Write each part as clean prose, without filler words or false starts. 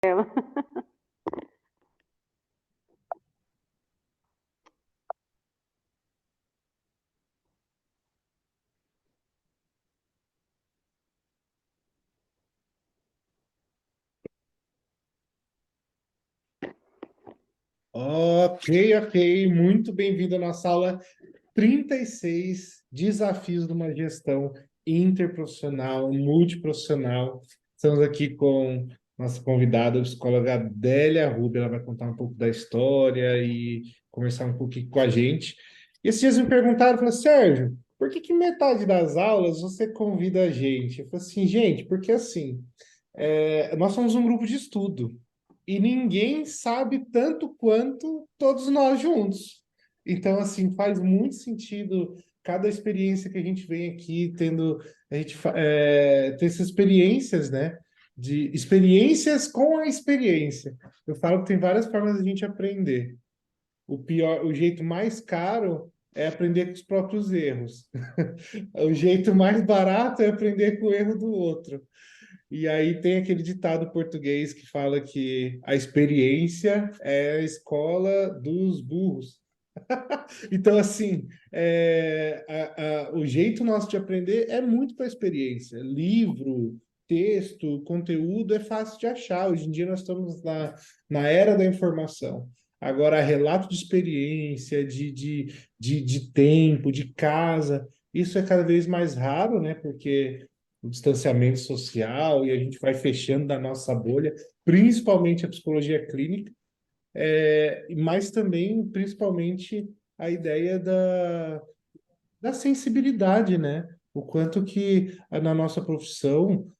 Ok, ok. Muito bem-vindo à nossa aula 36 Desafios de uma Gestão Interprofissional, Multiprofissional. Estamos aqui com nossa convidada, a psicóloga Adélia Rubi. Ela vai contar um pouco da história e conversar um pouquinho com a gente. E esses dias me perguntaram, falaram, Sérgio, por que metade das aulas você convida a gente? Eu falei assim, gente, porque assim, nós somos um grupo de estudo e ninguém sabe tanto quanto todos nós juntos. Então, assim, faz muito sentido cada experiência que a gente vem aqui tendo, a gente ter essas experiências, né? De experiências com a experiência. Eu falo que tem várias formas de a gente aprender. O jeito mais caro é aprender com os próprios erros. O jeito mais barato é aprender com o erro do outro. E aí tem aquele ditado português que fala que a experiência é a escola dos burros. Então, assim, o jeito nosso de aprender é muito para experiência. Livro, texto, conteúdo é fácil de achar. Hoje em dia nós estamos na era da informação. Agora, relato de experiência, de tempo, de casa, isso é cada vez mais raro, né? Porque o distanciamento social e a gente vai fechando da nossa bolha, principalmente a psicologia clínica, mas também, principalmente, a ideia da sensibilidade, né? O quanto que na nossa profissão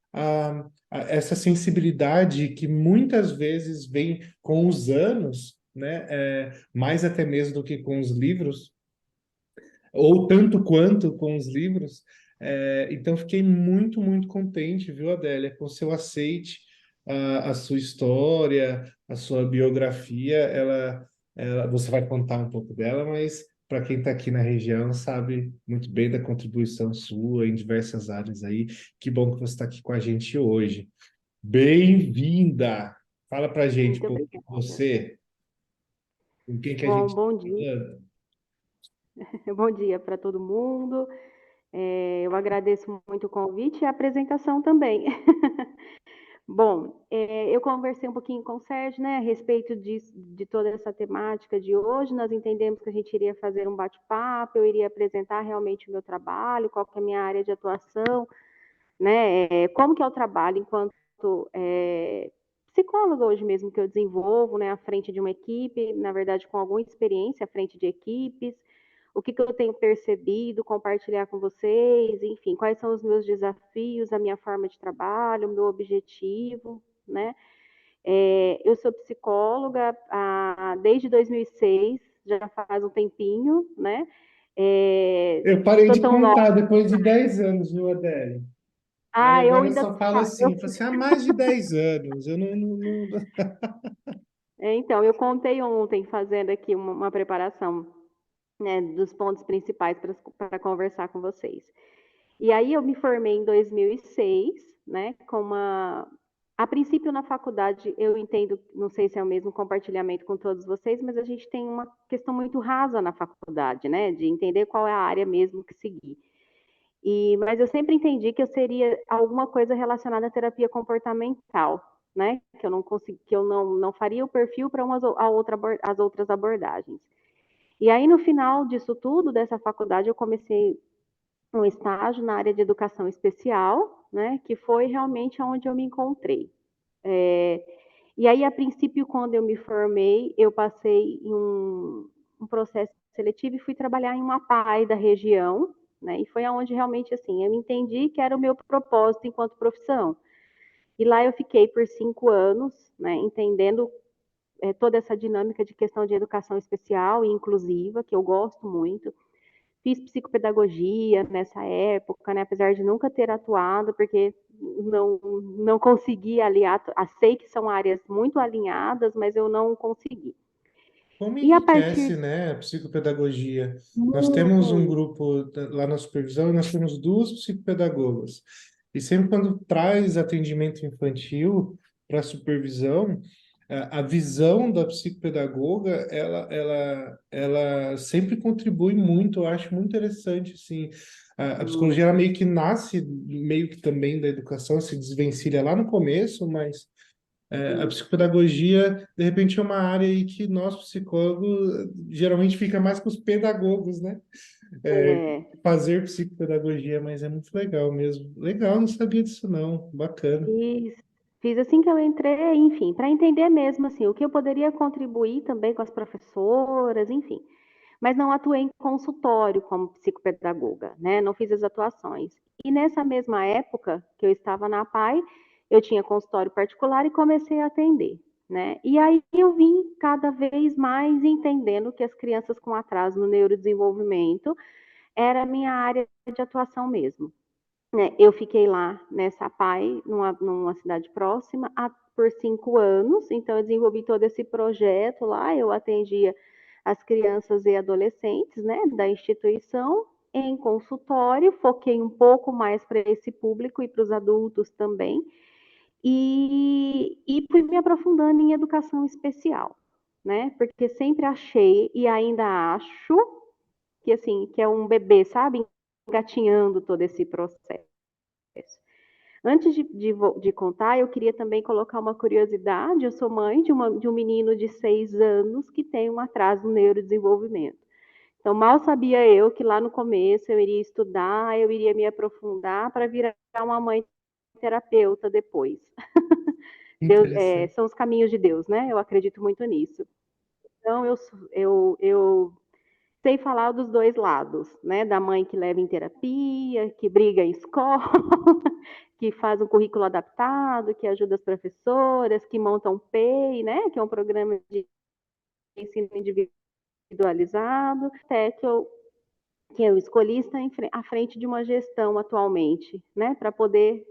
essa sensibilidade que muitas vezes vem com os anos, né? Mais até mesmo do que com os livros, ou tanto quanto com os livros. Então, fiquei muito, muito contente, viu, Adélia, com o seu aceite, a sua história, a sua biografia. Você vai contar um pouco dela, mas para quem está aqui na região sabe muito bem da contribuição sua em diversas áreas aí. Que bom que você está aqui com a gente hoje. Bem-vinda! Fala para a gente um Muito pouco de obrigada. você, com quem que a gente Bom, está bom dia. falando. Bom dia para todo mundo. Eu agradeço muito o convite e a apresentação também. Bom, eu conversei um pouquinho com o Sérgio, né, a respeito de toda essa temática de hoje. Nós entendemos que a gente iria fazer um bate-papo, eu iria apresentar realmente o meu trabalho, qual que é a minha área de atuação, né, como que é o trabalho enquanto psicóloga hoje mesmo que eu desenvolvo, né, à frente de uma equipe, na verdade com alguma experiência à frente de equipes, o que eu tenho percebido, compartilhar com vocês, enfim, quais são os meus desafios, a minha forma de trabalho, o meu objetivo, né? Eu sou psicóloga desde 2006, já faz um tempinho, né? Eu parei Tô de tão nova. contar depois de 10 anos, viu, Adélio? Aí Eu agora eu ainda. só falo assim, eu falo assim, há mais de 10 anos. Eu não. Então, eu contei ontem, fazendo aqui uma preparação, né, dos pontos principais para conversar com vocês. E aí eu me formei em 2006, né, com uma... A princípio, na faculdade, eu entendo, não sei se é o mesmo compartilhamento com todos vocês, mas a gente tem uma questão muito rasa na faculdade, né, de entender qual é a área mesmo que seguir. Mas eu sempre entendi que eu seria alguma coisa relacionada à terapia comportamental, né? Que eu não consegui, que eu não faria o perfil para as outras abordagens. E aí, no final disso tudo, dessa faculdade, eu comecei um estágio na área de educação especial, né? Que foi realmente onde eu me encontrei. É, e aí, a princípio, quando eu me formei, eu passei em um processo seletivo e fui trabalhar em uma PAI da região, né? E foi aonde realmente, assim, eu entendi que era o meu propósito enquanto profissão. E lá eu fiquei por 5 anos, né? Entendendo toda essa dinâmica de questão de educação especial e inclusiva, que eu gosto muito. Fiz psicopedagogia nessa época, né? Apesar de nunca ter atuado, porque não consegui aliar. Sei que são áreas muito alinhadas, mas eu não consegui. Como E a partir enriquece, né, a psicopedagogia? Nós temos um muito, grupo lá na supervisão, e nós temos duas psicopedagogas. E sempre quando traz atendimento infantil, para supervisão, a visão da psicopedagoga, ela sempre contribui muito, eu acho muito interessante, assim, a psicologia ela Muito. meio que nasce, meio que também da educação, se desvencilha lá no começo, mas a Sim. psicopedagogia, de repente, é uma área aí que nós, psicólogos, geralmente fica mais com os pedagogos, né? É, É, fazer psicopedagogia, mas é muito legal mesmo. Legal, não sabia disso não. Bacana. fiz, fiz assim que eu entrei, enfim, para entender mesmo assim, o que eu poderia contribuir também com as professoras, enfim. Mas não atuei em consultório como psicopedagoga, né? Não fiz as atuações. E nessa mesma época que eu estava na PAI, eu tinha consultório particular e comecei a atender, né? E aí eu vim cada vez mais entendendo que as crianças com atraso no neurodesenvolvimento era a minha área de atuação mesmo. Né? Eu fiquei lá nessa PAI, numa cidade próxima, por 5 anos, então eu desenvolvi todo esse projeto lá, eu atendia as crianças e adolescentes, né, da instituição, em consultório, foquei um pouco mais para esse público e para os adultos também, e fui me aprofundando em educação especial, né, porque sempre achei e ainda acho que, assim, que é um bebê, sabe, engatinhando todo esse processo. Antes de contar, eu queria também colocar uma curiosidade. Eu sou mãe de um menino de 6 anos que tem um atraso no neurodesenvolvimento. Então, mal sabia eu que lá no começo eu iria estudar, eu iria me aprofundar para virar uma mãe terapeuta depois. Deus, Interessante. são os caminhos de Deus, né? Eu acredito muito nisso. Então, eu sei falar dos dois lados, né? Da mãe que leva em terapia, que briga em escola, que faz um currículo adaptado, que ajuda as professoras, que monta um PEI, né? Que é um programa de ensino individualizado, até que eu escolhi estar à frente de uma gestão atualmente, né? Para poder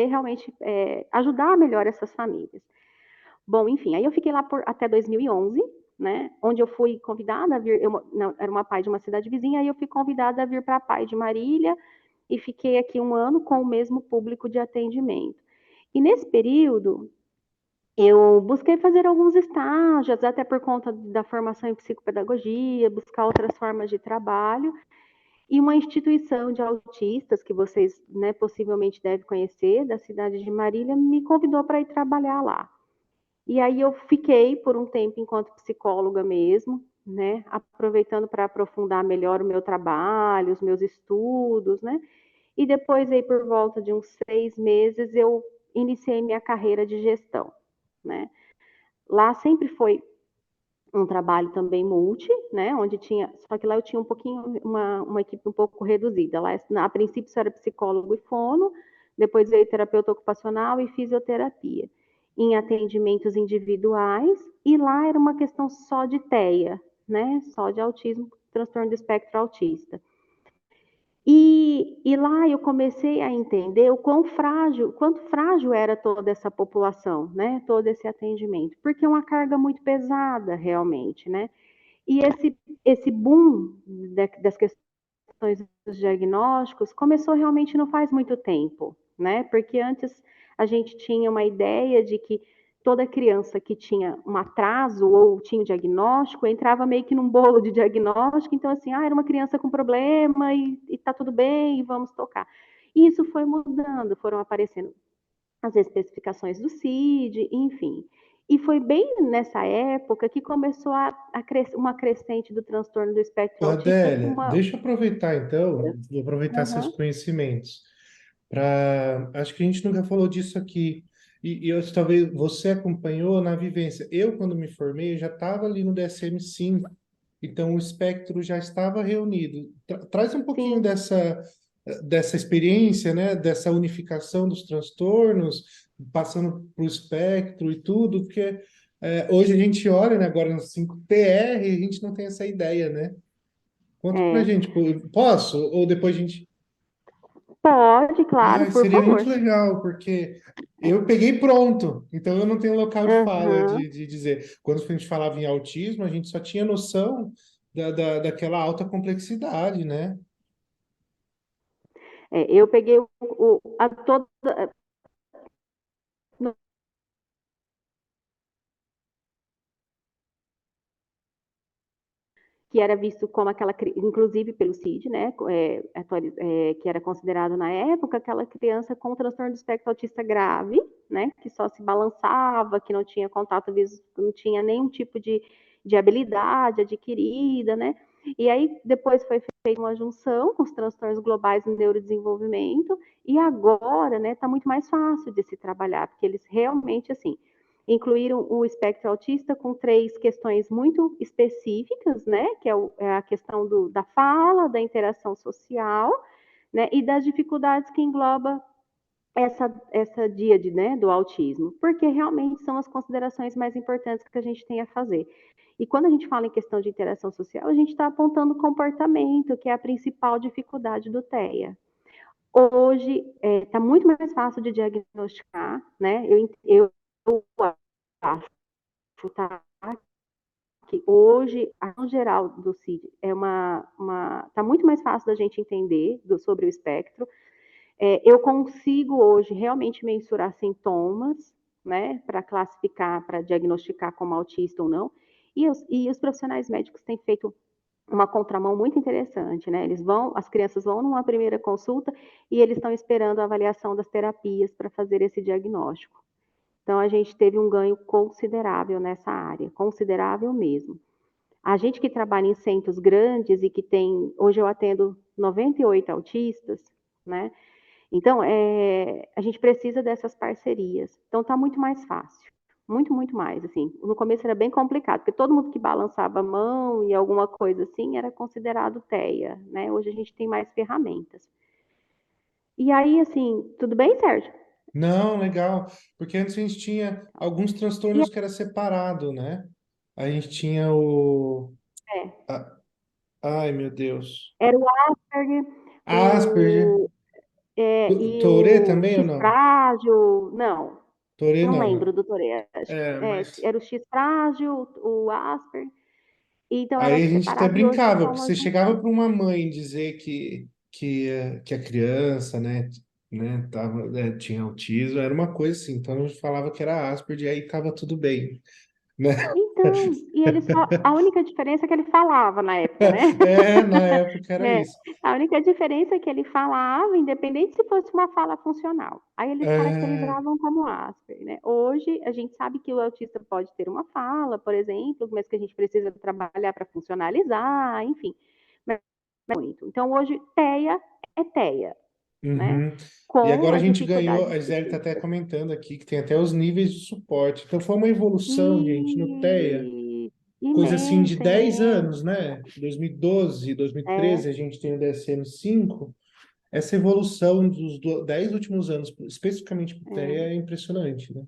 realmente ajudar melhor essas famílias. Bom, enfim, aí eu fiquei lá até 2011, né? Onde eu fui convidada a vir, não, era uma PAI de uma cidade vizinha, aí eu fui convidada a vir para a PAI de Marília e fiquei aqui um ano com o mesmo público de atendimento. E nesse período, eu busquei fazer alguns estágios, até por conta da formação em psicopedagogia, buscar outras formas de trabalho, e uma instituição de autistas, que vocês, né, possivelmente devem conhecer, da cidade de Marília, me convidou para ir trabalhar lá. E aí eu fiquei por um tempo enquanto psicóloga mesmo, né, aproveitando para aprofundar melhor o meu trabalho, os meus estudos, né, e depois aí por volta de uns 6 meses eu iniciei minha carreira de gestão, né. Lá sempre foi um trabalho também multi, né, onde tinha, só que lá eu tinha um pouquinho, uma equipe um pouco reduzida. Lá, a princípio, isso era psicólogo e fono, depois veio terapeuta ocupacional e fisioterapia, em atendimentos individuais, e lá era uma questão só de TEA, né, só de autismo, transtorno do espectro autista. E lá eu comecei a entender o quanto frágil era toda essa população, né, todo esse atendimento, porque é uma carga muito pesada realmente, né. E esse boom das questões dos diagnósticos começou realmente não faz muito tempo, né? Porque antes a gente tinha uma ideia de que toda criança que tinha um atraso ou tinha um diagnóstico entrava meio que num bolo de diagnóstico, então assim, era uma criança com problema e tá tudo bem, e vamos tocar. E isso foi mudando, foram aparecendo as especificações do CID, enfim. E foi bem nessa época que começou uma crescente do transtorno do espectro Ô, autista com Adélia, uma. deixa eu aproveitar então, vou aproveitar seus Uhum. conhecimentos para. Acho que a gente nunca falou disso aqui. E eu, talvez você acompanhou na vivência. Eu, quando me formei, eu já estava ali no DSM-5, então o espectro já estava reunido. Traz um pouquinho Sim, dessa experiência, né? Dessa unificação dos transtornos, passando para o espectro e tudo, porque hoje a gente olha, né, agora no 5TR, a gente não tem essa ideia, né? Conta pra é. gente, posso? Ou depois a gente. Pode, claro, Ai, por seria muito favor. legal, porque eu peguei pronto, então eu não tenho local de fala Uhum. de dizer. Quando a gente falava em autismo, a gente só tinha noção daquela alta complexidade, né? Eu peguei a toda, que era visto como aquela, inclusive pelo CID, né, que era considerado na época aquela criança com transtorno do espectro autista grave, né, que só se balançava, que não tinha contato visual, não tinha nenhum tipo de habilidade adquirida, né, e aí depois foi feita uma junção com os transtornos globais no neurodesenvolvimento, e agora, né, está muito mais fácil de se trabalhar, porque eles realmente, assim, incluíram o espectro autista com 3 questões muito específicas, né, que é a questão da fala, da interação social, né, e das dificuldades que engloba essa díade, né, do autismo, porque realmente são as considerações mais importantes que a gente tem a fazer. E quando a gente fala em questão de interação social, a gente está apontando comportamento, que é a principal dificuldade do TEA. Hoje está muito mais fácil de diagnosticar, né? Eu acho, tá? Que hoje, a geral do CID tá muito mais fácil da gente entender sobre o espectro. Eu consigo hoje realmente mensurar sintomas, né, para classificar, para diagnosticar como autista ou não. E os profissionais médicos têm feito uma contramão muito interessante, né? As crianças vão numa primeira consulta e eles estão esperando a avaliação das terapias para fazer esse diagnóstico. Então, a gente teve um ganho considerável nessa área, considerável mesmo. A gente que trabalha em centros grandes e que tem, hoje eu atendo 98 autistas, né? Então, a gente precisa dessas parcerias. Então, está muito mais fácil. Muito, muito mais. Assim, no começo era bem complicado, porque todo mundo que balançava a mão e alguma coisa assim era considerado TEA, né? Hoje a gente tem mais ferramentas. E aí, assim, tudo bem, Sérgio? Não, legal. Porque antes a gente tinha alguns E transtornos que era separado, né? A gente tinha o. é, a- Ai, meu Deus. era o Asperger, Asperger. e Tourette o também ou X não? frágil, não, Tourette não não, lembro né? do Tourette. É, mas. Era o X frágil, o Asperger, então era Aí a gente até separado e hoje é brincava, só porque uma você chegava junção. para uma mãe dizer que a criança, né, tinha autismo, era uma coisa assim, então a gente falava que era Asperger, e aí tava tudo bem, né? Então, e ele só, a única diferença é que ele falava na época, né? É, na época era É, isso. a única diferença é que ele falava, independente se fosse uma fala funcional. Aí eles É, caracterizavam como Asperger, né? Hoje a gente sabe que o autista pode ter uma fala, por exemplo, mas que a gente precisa trabalhar para funcionalizar, enfim. Mas muito. Então hoje TEA é TEA, né? uhum. E Com agora a as gente ganhou, dificuldades a Gisele está até específicas. comentando aqui que tem até os níveis de suporte. Então foi uma evolução, gente, no TEA, E coisa assim de imensa, 10 anos, imensa. né? 2012, É, 2013 a gente tem o DSM-5. Essa evolução dos 10 últimos anos, especificamente para o TEA, é. é impressionante, né?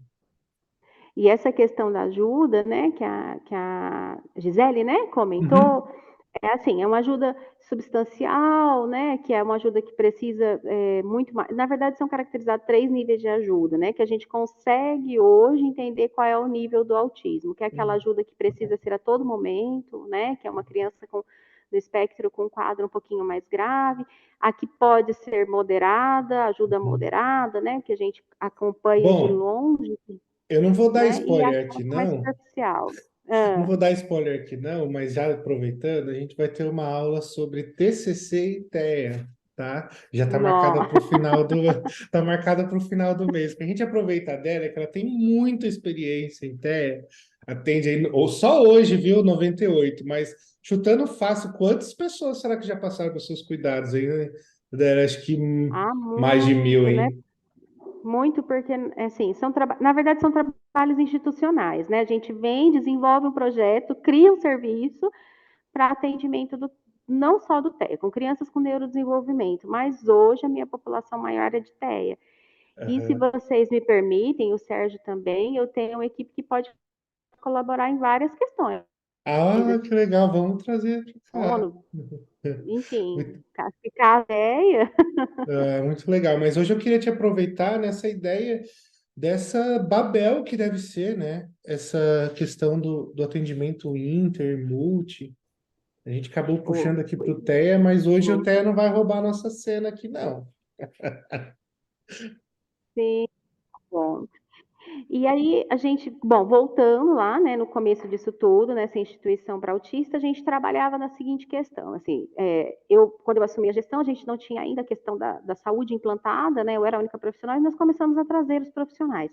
E essa questão da ajuda, né, que a Gisele, né, Uhum. comentou, é assim, é uma ajuda substancial, né, que é uma ajuda que precisa muito mais. Na verdade, são caracterizados 3 níveis de ajuda, né, que a gente consegue hoje entender qual é o nível do autismo, que é aquela ajuda que precisa ser a todo momento, né, que é uma criança com no espectro com um quadro um pouquinho mais grave, a que pode ser moderada, ajuda moderada, né, que a gente acompanha de Bom, longe, eu não vou dar né? E spoiler aquela aqui, que é mais não. superficial. Não Ah, vou dar spoiler aqui, não, mas já aproveitando, a gente vai ter uma aula sobre TCC e TEA, tá? Já está marcada nó. para o final do, tá marcada para o final do mês. Para a gente aproveitar dela, é que ela tem muita experiência em TEA, atende aí, ou só hoje, viu, 98, mas chutando fácil, quantas pessoas será que já passaram pelos seus cuidados aí, né? Acho que Ah, mais de 1.000, muito, né? hein? Muito porque, assim, na verdade são trabalhos institucionais, né? A gente vem, desenvolve um projeto, cria um serviço para atendimento não só do TEA, com crianças com neurodesenvolvimento, mas hoje a minha população maior é de TEA. E se Aham. vocês me permitem, o Sérgio também, eu tenho uma equipe que pode colaborar em várias questões, Ah, que legal, vamos trazer para cá. sono, enfim, ficar velha. Muito legal, mas hoje eu queria te aproveitar nessa ideia dessa Babel que deve ser, né? Essa questão do atendimento inter, multi. A gente acabou puxando aqui para o TEA, mas hoje o TEA não vai roubar a nossa cena aqui, não. Sim, bom. E aí a gente, bom, voltando lá, né, no começo disso tudo, nessa instituição para autista, a gente trabalhava na seguinte questão, assim, quando eu assumi a gestão, a gente não tinha ainda a questão da saúde implantada, né, eu era a única profissional, e nós começamos a trazer os profissionais.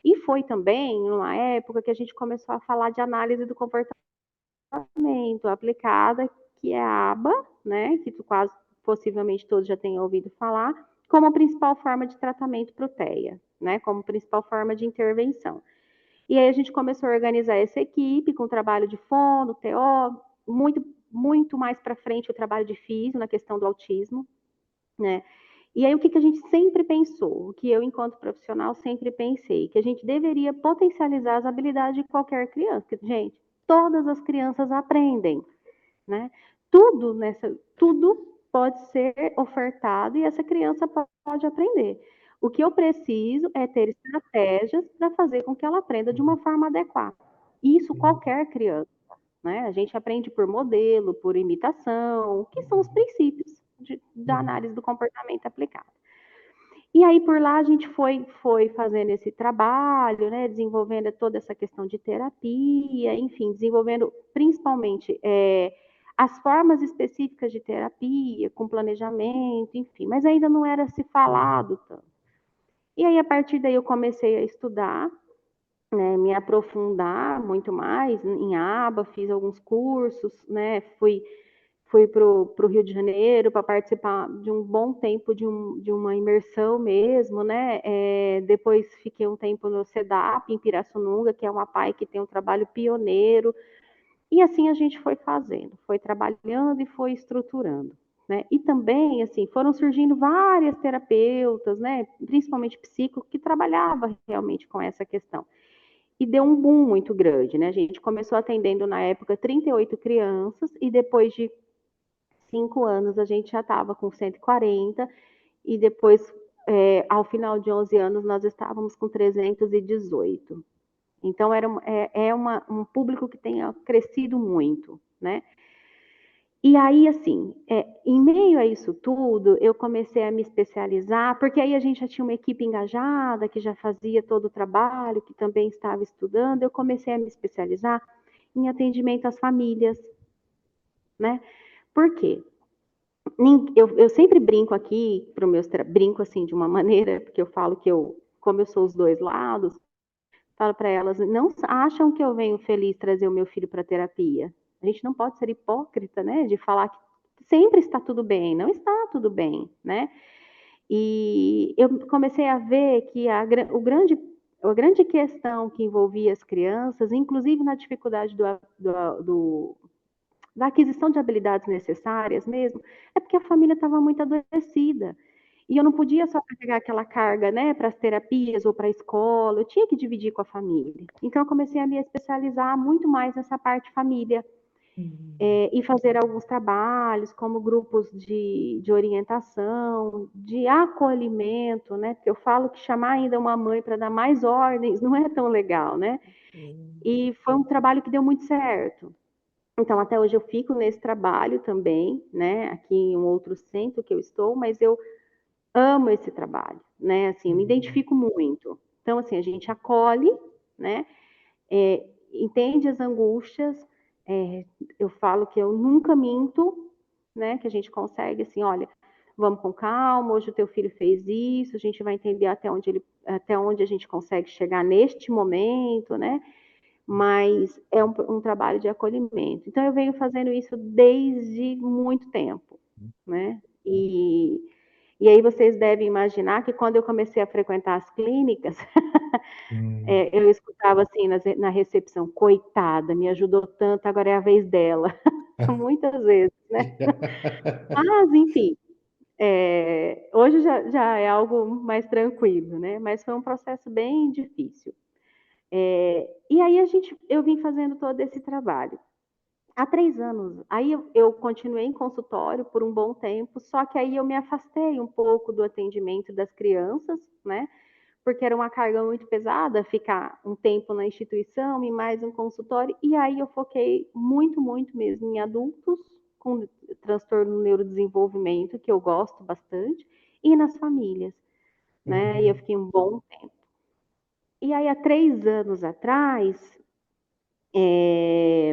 E foi também numa época que a gente começou a falar de análise do comportamento aplicada, que é a ABA, né, que quase possivelmente todos já tenham ouvido falar, como a principal forma de tratamento para o TEA, né, como principal forma de intervenção. E aí a gente começou a organizar essa equipe com trabalho de fono, TO, muito mais para frente o trabalho de físio na questão do autismo, né? E aí o que a gente sempre pensou, o que eu enquanto profissional sempre pensei, que a gente deveria potencializar as habilidades de qualquer criança. Porque, gente, todas as crianças aprendem, né? Tudo pode ser ofertado e essa criança pode aprender. O que eu preciso é ter estratégias para fazer com que ela aprenda de uma forma adequada. Isso qualquer criança, né? A gente aprende por modelo, por imitação, que são os princípios da análise do comportamento aplicado. E aí por lá a gente foi fazendo esse trabalho, né, desenvolvendo toda essa questão de terapia, enfim, desenvolvendo principalmente as formas específicas de terapia, com planejamento, enfim, mas ainda não era se falado tanto. E aí a partir daí eu comecei a estudar, né, me aprofundar muito mais em aba, fiz alguns cursos, né, fui para o Rio de Janeiro para participar de um bom tempo de uma imersão mesmo, né? Depois fiquei um tempo no CEDAP, em Pirassununga, que é uma PAI que tem um trabalho pioneiro. E assim a gente foi fazendo, foi trabalhando e foi estruturando. Né? E também, assim, foram surgindo várias terapeutas, né? Principalmente psico, que trabalhava realmente com essa questão. E deu um boom muito grande, né? A gente começou atendendo na época 38 crianças e depois de 5 anos a gente já estava com 140 e depois, ao final de 11 anos, nós estávamos com 318. Então, um público que tem crescido muito, né? E aí, assim, em meio a isso tudo, eu comecei a me especializar, porque aí a gente já tinha uma equipe engajada, que já fazia todo o trabalho, que também estava estudando, eu comecei a me especializar em atendimento às famílias, né? Por quê? Eu sempre brinco aqui para os meus brinco assim de uma maneira, porque eu falo que como eu sou os dois lados, falo para elas, não acham que eu venho feliz trazer o meu filho para terapia. A gente não pode ser hipócrita, né, de falar que sempre está tudo bem, não está tudo bem, né? E eu comecei a ver que a grande questão que envolvia as crianças, inclusive na dificuldade da aquisição de habilidades necessárias mesmo, é porque a família estava muito adoecida. E eu não podia só pegar aquela carga, né, para as terapias ou para a escola, eu tinha que dividir com a família. Então, eu comecei a me especializar muito mais nessa parte família, e fazer alguns trabalhos, como grupos de orientação, de acolhimento, né, porque eu falo que chamar ainda uma mãe para dar mais ordens não é tão legal, né? E foi um trabalho que deu muito certo. Então, até hoje eu fico nesse trabalho também, né, aqui em um outro centro que eu estou, mas eu amo esse trabalho, né, assim, eu me identifico muito. Então, assim, a gente acolhe, né, entende as angústias, eu falo que eu nunca minto, né, que a gente consegue, assim, olha, vamos com calma, hoje o teu filho fez isso, a gente vai entender até onde a gente consegue chegar neste momento, né, mas é um trabalho de acolhimento. Então, eu venho fazendo isso desde muito tempo, né? E aí vocês devem imaginar que quando eu comecei a frequentar as clínicas, eu escutava assim na recepção, coitada, me ajudou tanto, agora é a vez dela. Muitas vezes, né? Mas, enfim, hoje já é algo mais tranquilo, né? Mas foi um processo bem difícil. E aí eu vim fazendo todo esse trabalho. Há 3 anos. Aí eu continuei em consultório por um bom tempo, só que aí eu me afastei um pouco do atendimento das crianças, né? Porque era uma carga muito pesada ficar um tempo na instituição e mais um consultório. E aí eu foquei muito mesmo em adultos com transtorno do neurodesenvolvimento, que eu gosto bastante, e nas famílias, né? E eu fiquei um bom tempo. E aí, há 3 anos atrás, é,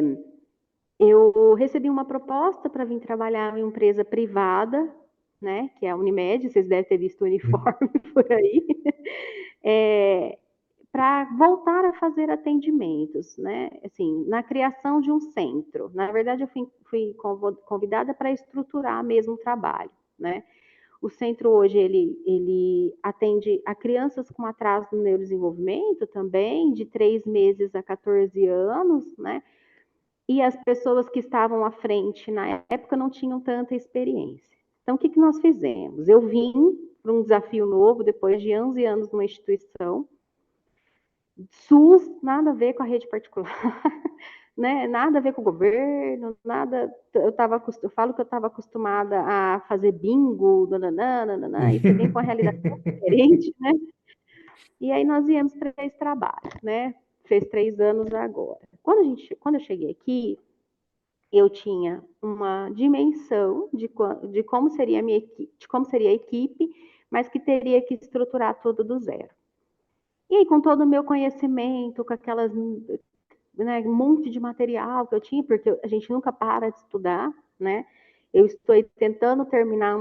eu recebi uma proposta para vir trabalhar em uma empresa privada, né, que é a Unimed, vocês devem ter visto o uniforme por aí, para voltar a fazer atendimentos, né, assim, na criação de um centro. Na verdade, eu fui convidada para estruturar mesmo o trabalho, né. O centro hoje, ele atende a crianças com atraso no neurodesenvolvimento também, de 3 meses a 14 anos, né, e as pessoas que estavam à frente na época não tinham tanta experiência. Então, o que, que nós fizemos? Eu vim para um desafio novo, depois de 11 anos numa instituição, SUS, nada a ver com a rede particular, né? Nada a ver com o governo, nada. Eu falo que eu estava acostumada a fazer bingo, nananã, e você vem com a realidade tão diferente, né? E aí nós viemos para esse trabalho, né? Fez 3 anos agora. Quando eu cheguei aqui, eu tinha uma dimensão de como seria a minha equipe, de como seria a equipe, mas que teria que estruturar tudo do zero. E aí, com todo o meu conhecimento, com aquelas, né, um monte de material que eu tinha, porque a gente nunca para de estudar, né? Eu estou tentando terminar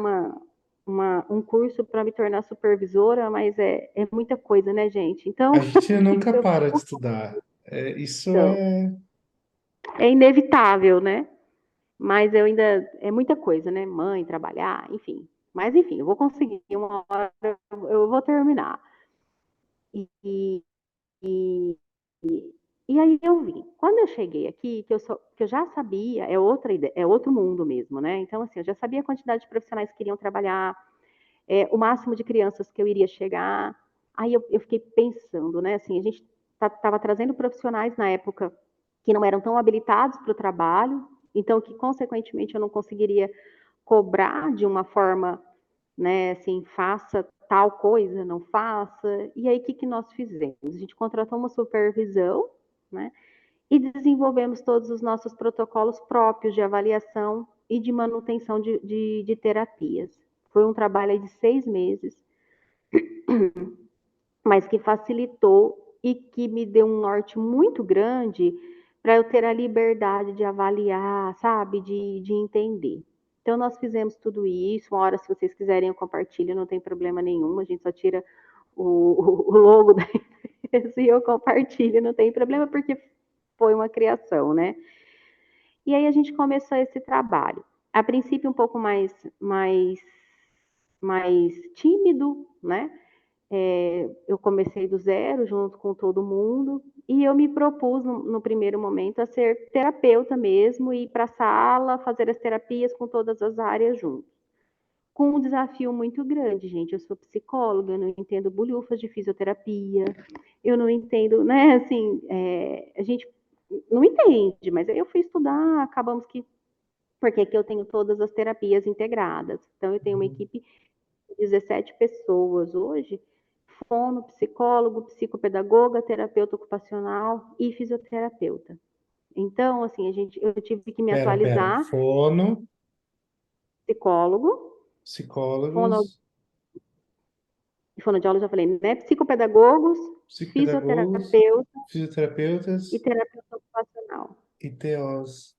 um curso para me tornar supervisora, mas é muita coisa, né, gente? Então, A gente nunca eu para de fico, estudar. Isso então, é. é inevitável, né? Mas eu ainda. É muita coisa, né? Mãe, trabalhar, enfim. Mas, enfim, eu vou conseguir. Uma hora eu vou terminar. E, e, e aí eu vi. Quando eu cheguei aqui, que eu já sabia, é outro mundo mesmo, né? Então, assim, eu já sabia a quantidade de profissionais que iriam trabalhar, o máximo de crianças que eu iria chegar. Aí eu fiquei pensando, né? Assim, a gente estava trazendo profissionais na época que não eram tão habilitados para o trabalho, então que, consequentemente, eu não conseguiria cobrar de uma forma, né, assim, faça tal coisa, não faça. E aí, o que, que nós fizemos? A gente contratou uma supervisão, né, e desenvolvemos todos os nossos protocolos próprios de avaliação e de manutenção de terapias. Foi um trabalho de 6 meses, mas que facilitou e que me deu um norte muito grande para eu ter a liberdade de avaliar, sabe, de entender. Então, nós fizemos tudo isso. Uma hora, se vocês quiserem, eu compartilho, não tem problema nenhum. A gente só tira o logo da empresa e eu compartilho, não tem problema, porque foi uma criação, né? E aí a gente começou esse trabalho. A princípio, um pouco mais tímido, né? Eu comecei do zero, junto com todo mundo, e eu me propus, no primeiro momento, a ser terapeuta mesmo, ir para a sala, fazer as terapias com todas as áreas junto. Com um desafio muito grande, gente. Eu sou psicóloga, eu não entendo bolhufas de fisioterapia, eu não entendo, né? Assim, a gente não entende, mas aí eu fui estudar, acabamos que. Porque aqui eu tenho todas as terapias integradas. Então, eu tenho uma equipe de 17 pessoas hoje, fono, psicólogo, psicopedagoga, terapeuta ocupacional e fisioterapeuta. Então, assim, eu tive que me Pera. atualizar, Fono, psicólogo, fono, psicólogos, fonoaudiólogo, já falei, né? Psicopedagogos, psicopedagogos, fisioterapeuta e fisioterapeutas terapeuta ocupacional. e TOs.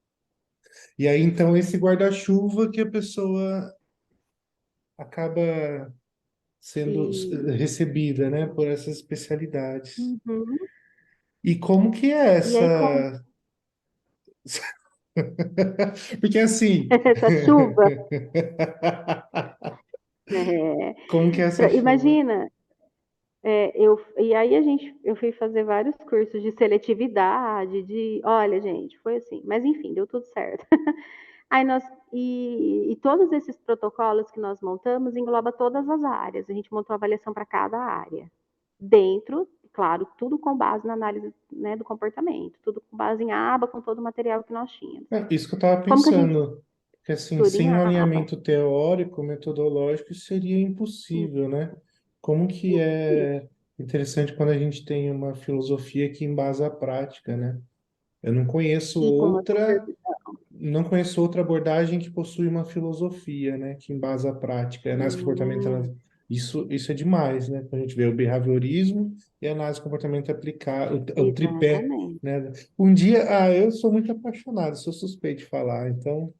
E aí, então, esse guarda-chuva que a pessoa acaba sendo E, recebida, né, por essas especialidades. uhum. E como que é E aí, com essa? Porque assim, essa chuva, é, como que é essa chuva? imagina, e aí eu fui fazer vários cursos de seletividade, olha, gente, foi assim, mas enfim, deu tudo certo. Aí e todos esses protocolos que nós montamos engloba todas as áreas. A gente montou avaliação para cada área. Dentro, claro, tudo com base na análise, né, do comportamento, tudo com base em aba, com todo o material que nós tínhamos. É, isso que eu estava Como que a gente pensando, que assim, tudo em sem um aba? alinhamento teórico, metodológico, isso seria impossível, né? Como que é interessante quando a gente tem uma filosofia que embasa a prática, né? Eu E com uma supervisão. não conheço outra abordagem que possui uma filosofia, né, que embasa a prática, é análise Hum, comportamental, Isso é demais, né? Quando a gente vê o behaviorismo e a análise do comportamento aplicado, o tripé, Exatamente. né? Eu sou muito apaixonado, sou suspeito de falar, então.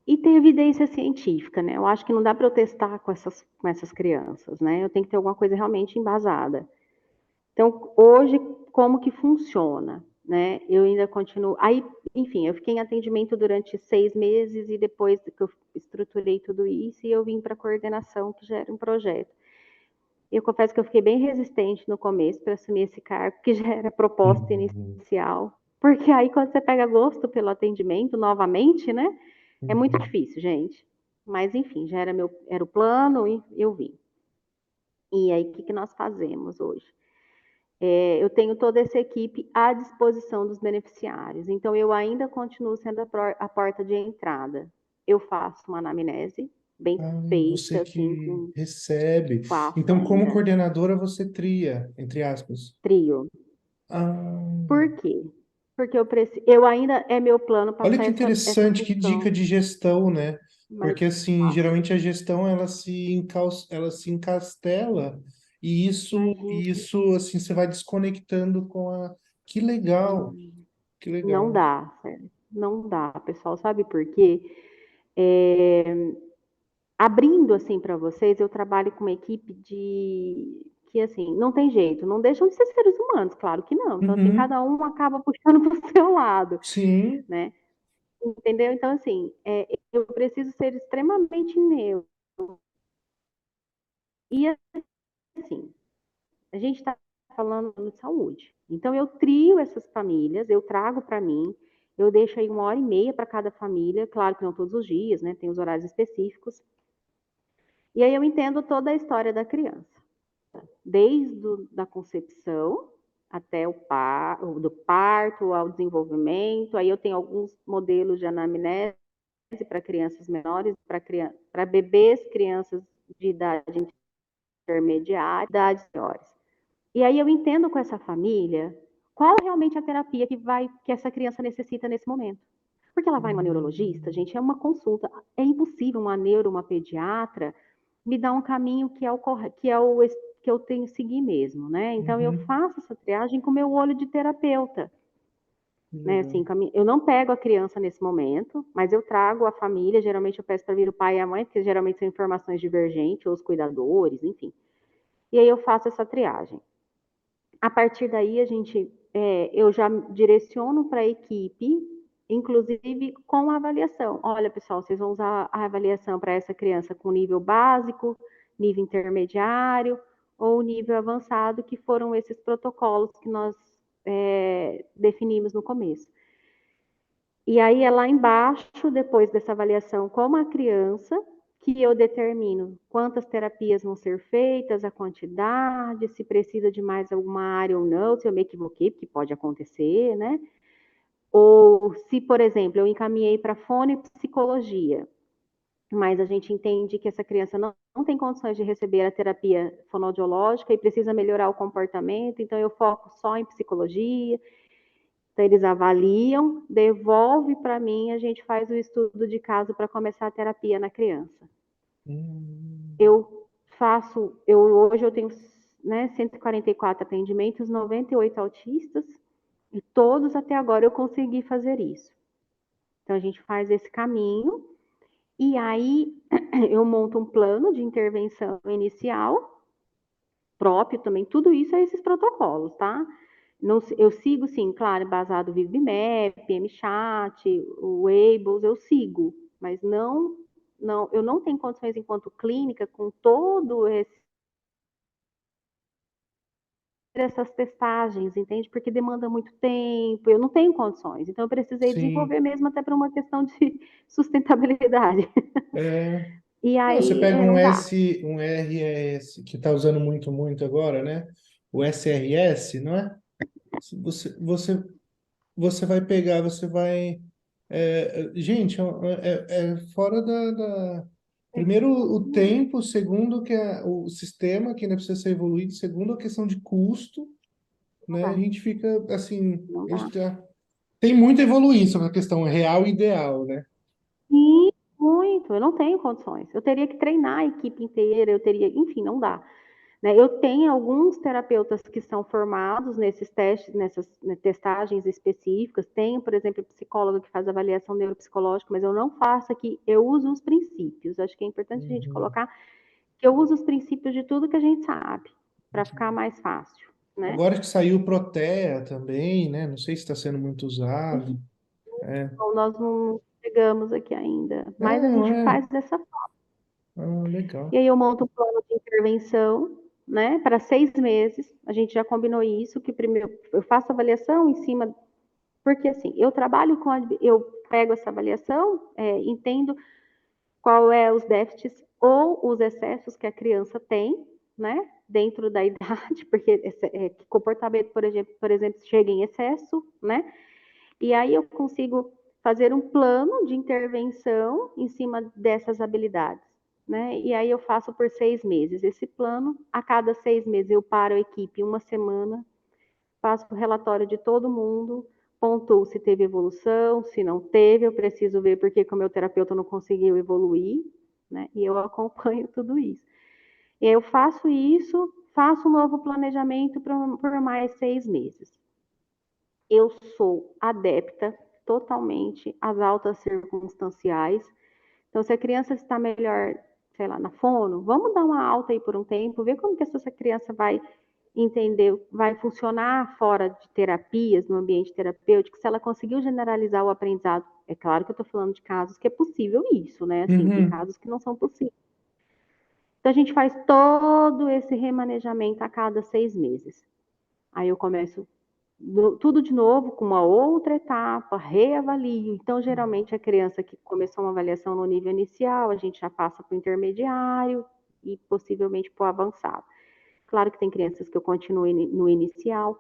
E tem evidência científica, né? Eu acho que não dá para eu testar com essas crianças, né? Eu tenho que ter alguma coisa realmente embasada. Então, hoje, como que funciona, né? Eu ainda continuo. Aí, enfim, eu fiquei em atendimento durante 6 meses e depois que eu estruturei tudo isso, eu vim para a coordenação, que já era um projeto. Eu confesso que eu fiquei bem resistente no começo para assumir esse cargo, que já era proposta Uhum, inicial, porque aí quando você pega gosto pelo atendimento novamente, né? É muito uhum. difícil, gente. Mas enfim, já era o plano e eu vim. E aí, o que nós fazemos hoje? Eu tenho toda essa equipe à disposição dos beneficiários. Então, eu ainda continuo sendo a porta de entrada. Eu faço uma anamnese bem Ah, você feita, assim, que com recebe. faço Então, como ainda. coordenadora, você tria, entre aspas. Trio. Ah, Por quê? Porque eu ainda é meu plano olha passar que essa interessante, que dica função, de gestão, né? mas Porque assim, faço. geralmente a gestão ela se encastela e Imagina, isso assim você vai desconectando com a. Que legal, que não legal. dá, sério. Não dá, pessoal. Sabe por quê? É, abrindo assim para vocês, eu trabalho com uma equipe de que assim, não tem jeito, não deixam de ser seres humanos, claro que não. Então assim, Uhum, cada um acaba puxando para o seu lado, sim. né? Entendeu? Então assim, eu preciso ser extremamente neutro. E assim, a gente está falando de saúde. Então eu trio essas famílias, eu trago para mim, eu deixo aí 1 hora e meia para cada família, claro que não todos os dias, né? Tem os horários específicos. E aí eu entendo toda a história da criança. Desde a concepção até do parto ao desenvolvimento. Aí eu tenho alguns modelos de anamnese para crianças menores, para bebês, crianças de idade intermediária, idades maiores. E aí eu entendo com essa família qual realmente a terapia que essa criança necessita nesse momento. Porque ela vai numa neurologista, Hum, gente, é uma consulta. É impossível uma pediatra, me dar um caminho que eu tenho que seguir mesmo, né? Então eu uhum, faço essa triagem com o meu olho de terapeuta, que né? legal. Assim, eu não pego a criança nesse momento, mas eu trago a família, geralmente eu peço para vir o pai e a mãe, porque geralmente são informações divergentes, ou os cuidadores, enfim. E aí eu faço essa triagem. A partir daí, eu já direciono para a equipe, inclusive com a avaliação. Olha, pessoal, vocês vão usar a avaliação para essa criança com nível básico, nível intermediário ou nível avançado, que foram esses protocolos que nós definimos no começo. E aí é lá embaixo, depois dessa avaliação com a criança, que eu determino quantas terapias vão ser feitas, a quantidade, se precisa de mais alguma área ou não, se eu me equivoquei, porque pode acontecer, né? Ou se, por exemplo, eu encaminhei para fonopsicologia, mas a gente entende que essa criança não tem condições de receber a terapia fonoaudiológica e precisa melhorar o comportamento, então eu foco só em psicologia. Então, eles avaliam, devolve para mim, a gente faz o estudo de caso para começar a terapia na criança. Hum, Hoje eu tenho, né, 144 atendimentos, 98 autistas, e todos até agora eu consegui fazer isso. Então, a gente faz esse caminho, e aí eu monto um plano de intervenção inicial, próprio também, tudo isso é esses protocolos, tá? Não, eu sigo, sim, claro, basado no VibMap, MChat, o Wables, eu sigo, mas eu não tenho condições enquanto clínica com essas testagens, entende? Porque demanda muito tempo, eu não tenho condições, então eu precisei sim. desenvolver mesmo até para uma questão de sustentabilidade. É, E não, você aí, pega não dá. um RS, que está usando muito agora, né? O SRS, não é? Você, você, você vai pegar, você vai. Gente, é fora primeiro, o tempo, segundo, que é o sistema que ainda precisa ser evoluído, segundo, a questão de custo, Não né? A dá, gente fica assim. não A gente dá. tem muito a evoluir sobre a questão real e ideal, né? Sim, muito. eu não tenho condições. Eu teria que treinar a equipe inteira, enfim, não dá. Né? Eu tenho alguns terapeutas que são formados nesses testes, nessas testagens específicas. Tenho, por exemplo, psicóloga que faz avaliação neuropsicológica, mas eu não faço aqui. Eu uso os princípios. Acho que é importante a gente Uhum. colocar que eu uso os princípios de tudo que a gente sabe, para ficar mais fácil, né? Agora que saiu o Protea também, né? Não sei se está sendo muito usado. É, Então, nós não chegamos aqui ainda, mas a não gente é. faz dessa forma. Ah, legal. E aí eu monto um plano de intervenção, né, para 6 meses. A gente já combinou isso, que primeiro eu faço avaliação em cima, porque assim, eu trabalho com, eu pego essa avaliação, entendo qual é os déficits ou os excessos que a criança tem, né, dentro da idade, porque comportamento, por exemplo, chega em excesso, né, e aí eu consigo fazer um plano de intervenção em cima dessas habilidades. Né? E aí eu faço por 6 meses. Esse plano, a cada 6 meses, eu paro a equipe uma semana, faço o relatório de todo mundo, pontuo se teve evolução, se não teve, eu preciso ver porque que o meu terapeuta não conseguiu evoluir, né? E eu acompanho tudo isso. E aí eu faço isso, faço um novo planejamento por mais 6 meses. Eu sou adepta totalmente às altas circunstanciais. Então, se a criança está melhor, sei lá, na fono, vamos dar uma alta aí por um tempo, ver como que essa criança vai entender, vai funcionar fora de terapias, no ambiente terapêutico, se ela conseguiu generalizar o aprendizado. É claro que eu estou falando de casos que é possível isso, né? Assim, tem Uhum. casos que não são possíveis. Então, a gente faz todo esse remanejamento a cada 6 meses. Aí eu começo tudo de novo, com uma outra etapa, reavalio. Então, geralmente, a criança que começou uma avaliação no nível inicial, a gente já passa para o intermediário e possivelmente para o avançado. Claro que tem crianças que eu continuo no inicial,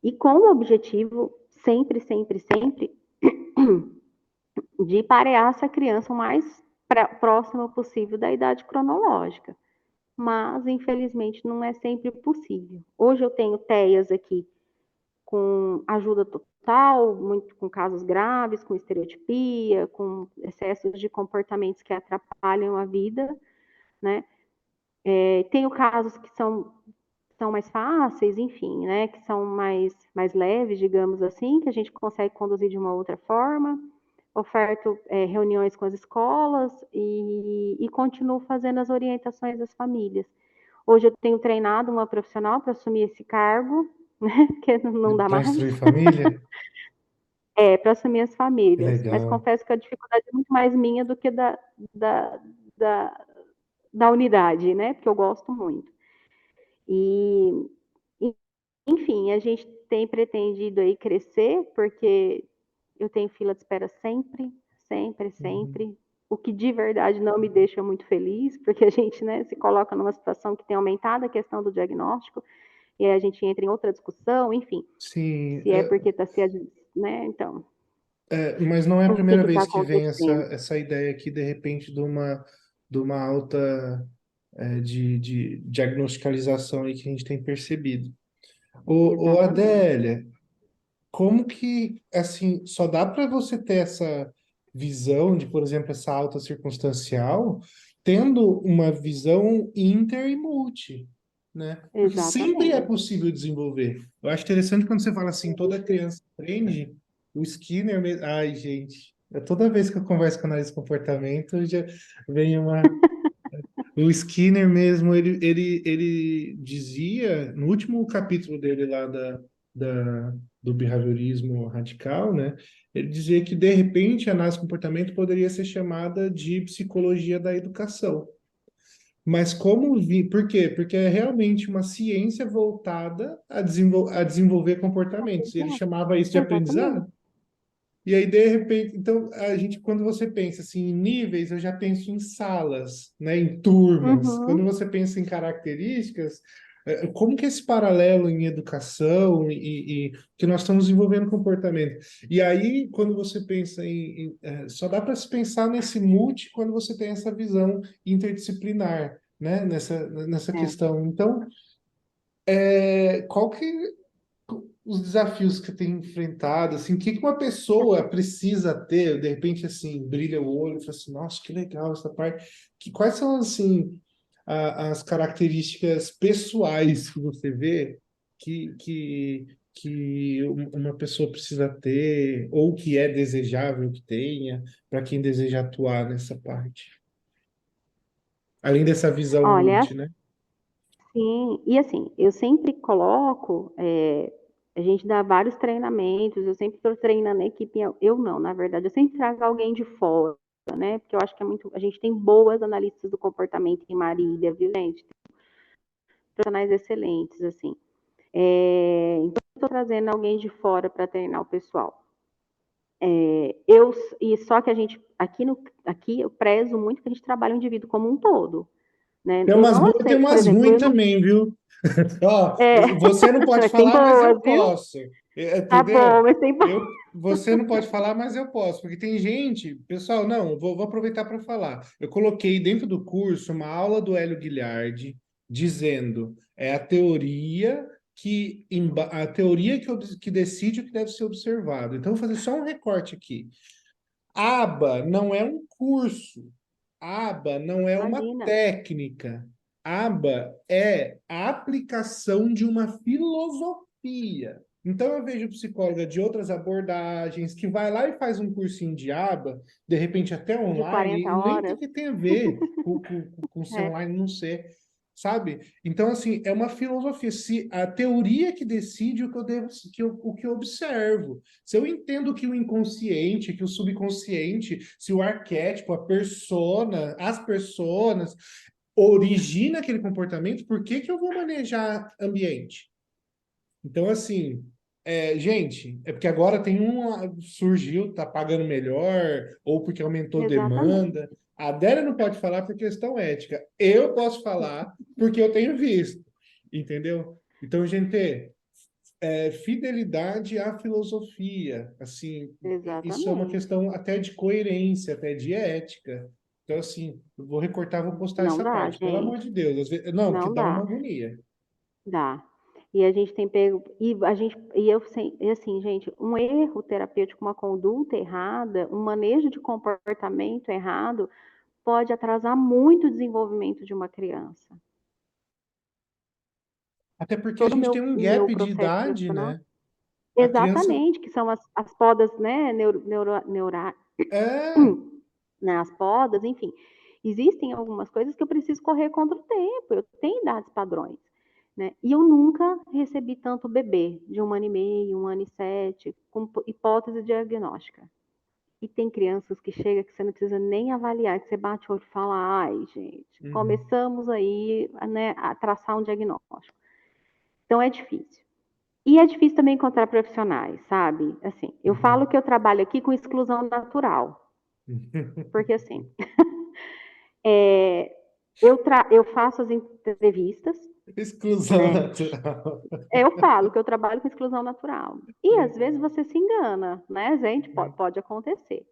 e com o objetivo, sempre, sempre, sempre, de parear essa criança o mais próxima possível da idade cronológica. Mas, infelizmente, não é sempre possível. Hoje eu tenho TEAs aqui com ajuda total, muito com casos graves, com estereotipia, com excessos de comportamentos que atrapalham a vida, né? Tenho casos que são mais fáceis, enfim, né? Que são mais leves, digamos assim, que a gente consegue conduzir de uma outra forma. Oferto reuniões com as escolas e continuo fazendo as orientações das famílias. Hoje eu tenho treinado uma profissional para assumir esse cargo, né? Porque não dá Para mais. instruir família? Para assumir as Que famílias. Mas legal. confesso que a dificuldade é muito mais minha do que da, da, da unidade, né? Porque eu gosto muito. E, enfim, a gente tem pretendido aí crescer, porque eu tenho fila de espera sempre, sempre, Uhum. sempre. O que de verdade não me deixa muito feliz, porque a gente, né, se coloca numa situação que tem aumentado a questão do diagnóstico, e aí a gente entra em outra discussão, enfim, Sim, se é porque está se, né, então, mas não é a o que primeira está vez que vem essa, acontecendo? essa ideia aqui, de repente, de uma alta de diagnosticalização aí que a gente tem percebido. Ô Exatamente. Adélia, como que, assim, só dá para você ter essa visão de, por exemplo, essa alta circunstancial, tendo uma visão inter e multi, né? Porque sempre é Exatamente. possível desenvolver. Eu acho interessante quando você fala assim, toda criança aprende, o Skinner mesmo. Ai, gente, toda vez que eu converso com análise de comportamento, já vem uma. O Skinner mesmo, ele dizia, no último capítulo dele lá do behaviorismo radical, né? Ele dizia que, de repente, a análise de comportamento poderia ser chamada de psicologia da educação. Mas por quê? Porque é realmente uma ciência voltada a desenvolver comportamentos. E ele chamava isso de Exatamente. aprendizado. E aí, de repente, então, a gente, quando você pensa assim, em níveis, eu já penso em salas, né, em turmas. Quando Uhum. você pensa em características, como que esse paralelo em educação e que nós estamos desenvolvendo comportamento? E aí, quando você pensa só dá para se pensar nesse multi quando você tem essa visão interdisciplinar, né, nessa É. questão. Então, qual que os desafios que tem enfrentado, assim, o que que uma pessoa precisa ter, de repente, assim, brilha o olho e fala assim, nossa, que legal essa parte. Quais são, assim, as características pessoais que você vê que uma pessoa precisa ter, ou que é desejável que tenha, para quem deseja atuar nessa parte? Além dessa visão Olha, multi, né? sim, e assim, eu sempre coloco, a gente dá vários treinamentos, eu sempre estou treinando a equipe, eu não, na verdade, eu sempre trago alguém de fora, né? Porque eu acho que é muito, a gente tem boas analistas do comportamento em Marília, viu, gente? Profissionais excelentes, assim. Então, eu estou trazendo alguém de fora para treinar o pessoal. E só que a gente, aqui eu prezo muito que a gente trabalha o indivíduo como um todo, né? Tem Eu umas não boas e tem aceito, por umas exemplo, ruins eu não, também, viu? Ó, é, você não pode tem falar, mas eu boas, viu? posso. Tá Entendeu? bom, mas tem boas. Você não pode falar, mas eu posso, porque tem gente, pessoal, não, vou aproveitar para falar. Eu coloquei dentro do curso uma aula do Hélio Guilherme dizendo é a teoria que decide o que deve ser observado. Então, eu vou fazer só um recorte aqui. ABA não é um curso. ABA não é uma Imagina. técnica. ABA é a aplicação de uma filosofia. Então eu vejo psicóloga de outras abordagens que vai lá e faz um cursinho de ABA, de repente até De online, 40 e nem tem horas. que ter a ver com ser É, online não ser, sabe? Então, assim, é uma filosofia. Se a teoria que decide o que eu devo, o que eu observo. Se eu entendo que o inconsciente, que o subconsciente, se o arquétipo, a persona, as personas origina aquele comportamento, por que que eu vou manejar ambiente? Então, assim, gente, é porque agora tem surgiu, tá pagando melhor, ou porque aumentou exatamente. demanda. A Adélia não pode falar por questão ética. Eu posso falar porque eu tenho visto, entendeu? Então, gente, fidelidade à filosofia, assim, isso é uma Exatamente. questão até de coerência, até de ética. Então, assim, eu vou recortar, vou postar Não essa dá, parte, pelo amor gente. de Deus. Não, porque Não dá uma dá. agonia. Dá. E a gente tem pego. E eu sei, e assim, gente, um erro terapêutico, uma conduta errada, um manejo de comportamento errado, pode atrasar muito o desenvolvimento de uma criança. Até porque a Todo o gente tem um meu gap de processo idade, profissional. né? A criança. Exatamente, que são as podas, né, É. né, as podas, enfim. Existem algumas coisas que eu preciso correr contra o tempo, eu tenho idades padrões. Né? E eu nunca recebi tanto bebê, de 1 ano e meio, 1 ano e 7, com hipótese diagnóstica. E tem crianças que chegam que você não precisa nem avaliar, que você bate o olho e fala, ai, gente, Uhum, começamos aí, né, a traçar um diagnóstico. Então é difícil. E é difícil também encontrar profissionais, sabe? Assim, eu falo uhum. que eu trabalho aqui com exclusão natural, porque assim, é, eu faço as entrevistas, Exclusão né? natural. Eu falo que eu trabalho com exclusão natural. E às vezes Legal. você se engana, né, gente? Pode acontecer.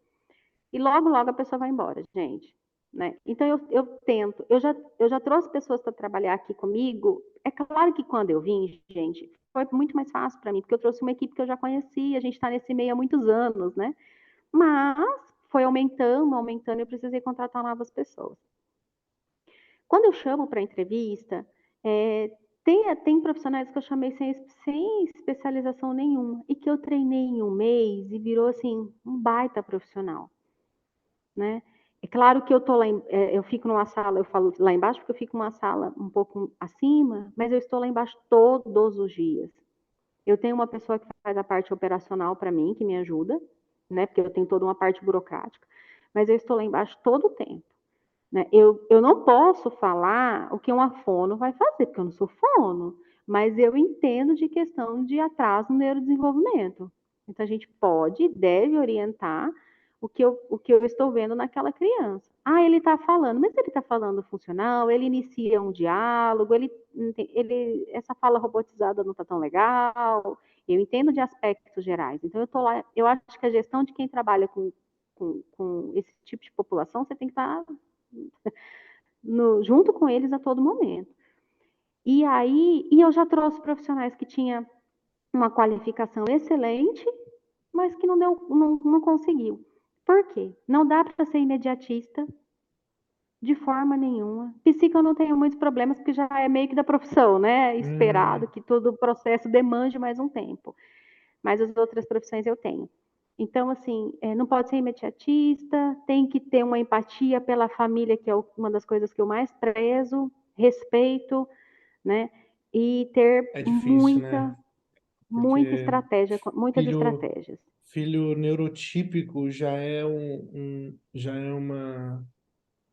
E logo, logo a pessoa vai embora, gente. Né? Então eu tento, eu já trouxe pessoas para trabalhar aqui comigo. É claro que quando eu vim, gente, foi muito mais fácil para mim, porque eu trouxe uma equipe que eu já conhecia, a gente está nesse meio há muitos anos, né? Mas foi aumentando, aumentando, e eu precisei contratar novas pessoas. Quando eu chamo para entrevista, é, tem profissionais que eu chamei sem especialização nenhuma e que eu treinei em 1 mês e virou assim um baita profissional, né? É claro que eu fico numa sala, eu falo lá embaixo porque eu fico numa sala um pouco acima, mas eu estou lá embaixo todos os dias. Eu tenho uma pessoa que faz a parte operacional para mim, que me ajuda, né? Porque eu tenho toda uma parte burocrática, mas eu estou lá embaixo todo o tempo. Né? Eu não posso falar o que uma fono vai fazer, porque eu não sou fono, mas eu entendo de questão de atraso no neurodesenvolvimento. Então, a gente pode e deve orientar o que eu estou vendo naquela criança. Ah, ele está falando, mas ele está falando funcional, ele inicia um diálogo, essa fala robotizada não está tão legal. Eu entendo de aspectos gerais. Então, eu estou lá, eu acho que a gestão de quem trabalha com esse tipo de população, você tem que estar junto com eles a todo momento. E eu já trouxe profissionais que tinha uma qualificação excelente, mas que não conseguiu. Por quê? Não dá para ser imediatista de forma nenhuma. Psico eu não tenho muitos problemas, porque já é meio que da profissão, né? Esperado que todo o processo demande mais um tempo. Mas as outras profissões eu tenho. Então, assim, não pode ser imediatista, tem que ter uma empatia pela família, que é uma das coisas que eu mais prezo, respeito, né? E ter É difícil, né? muita Porque estratégia, muitas filho, estratégias. filho neurotípico já é já é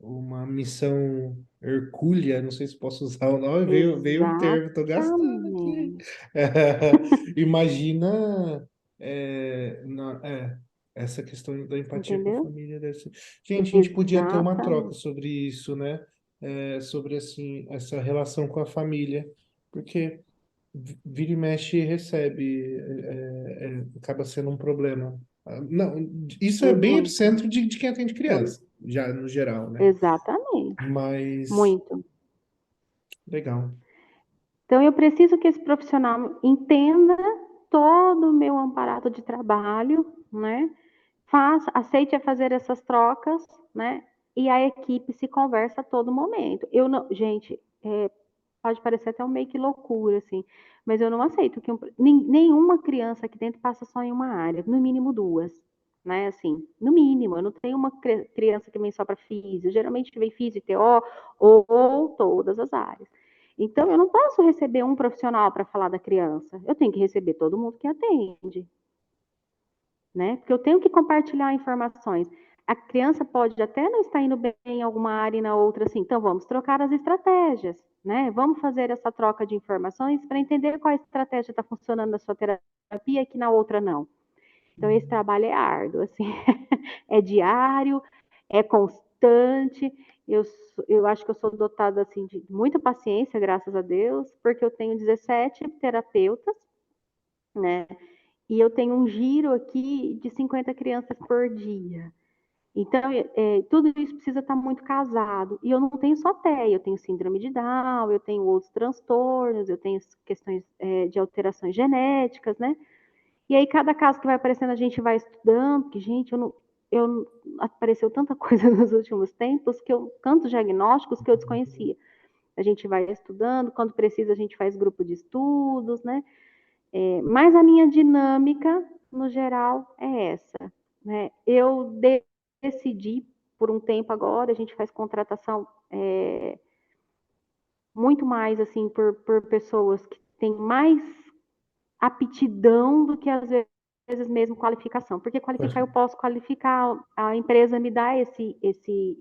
uma missão hercúlea, não sei se posso usar o nome, veio um termo, estou gastando aqui. Exatamente. Imagina essa questão da empatia com a Entendeu? família. Deve ser. Gente, a gente podia ter uma troca Exatamente. sobre isso, né? Sobre assim, essa relação com a família, porque vira e mexe recebe, acaba sendo um problema. Não, isso é bem Muito, epicentro de quem atende criança, muito. já no geral, né? Exatamente. Mas Muito. legal. Então, eu preciso que esse profissional entenda todo o meu aparato de trabalho, né? Aceite fazer essas trocas, né? E a equipe se conversa a todo momento. Eu não, gente, pode parecer até um meio que loucura, assim, mas eu não aceito que nenhuma criança aqui dentro passa só em uma área, no mínimo duas, né? Assim, no mínimo, eu não tenho uma criança que vem só para físio, geralmente vem físio, TO ou todas as áreas. Então, eu não posso receber um profissional para falar da criança, eu tenho que receber todo mundo que atende, né? Porque eu tenho que compartilhar informações. A criança pode até não estar indo bem em alguma área e na outra, assim, então vamos trocar as estratégias, né? Vamos fazer essa troca de informações para entender qual estratégia está funcionando na sua terapia e que na outra não. Então, esse trabalho é árduo, assim, é diário, é constante. Eu, eu acho que eu sou dotada, assim, de muita paciência, graças a Deus, porque eu tenho 17 terapeutas, né? E eu tenho um giro aqui de 50 crianças por dia. Então, tudo isso precisa estar muito casado. E eu não tenho só TEA, eu tenho síndrome de Down, eu tenho outros transtornos, eu tenho questões de alterações genéticas, né? E aí, cada caso que vai aparecendo, a gente vai estudando, que, gente, apareceu tanta coisa nos últimos tempos, tantos diagnósticos que eu desconhecia. A gente vai estudando, quando precisa, a gente faz grupo de estudos, né? Mas a minha dinâmica, no geral, é essa. Né? Eu decidi, por um tempo agora, a gente faz contratação muito mais assim por pessoas que têm mais aptidão do que às vezes mesmo qualificação. Porque qualificar eu posso qualificar, a empresa me dá esse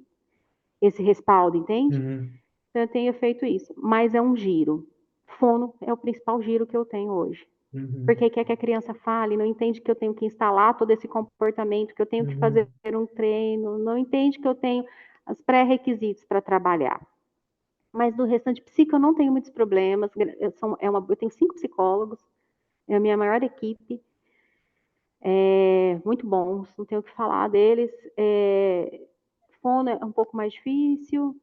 respaldo, entende? Uhum, Então eu tenho feito isso. Mas é um giro. Fono é o principal giro que eu tenho hoje. uhum, Porque quer que a criança fale, não entende que eu tenho que instalar todo esse comportamento, que eu tenho que fazer uhum, um treino, não entende que eu tenho os pré-requisitos para trabalhar. Mas do restante psico eu não tenho muitos problemas. Eu tenho 5 psicólogos, é a minha maior equipe, muito bons, não tenho o que falar deles. Fono é um pouco mais difícil.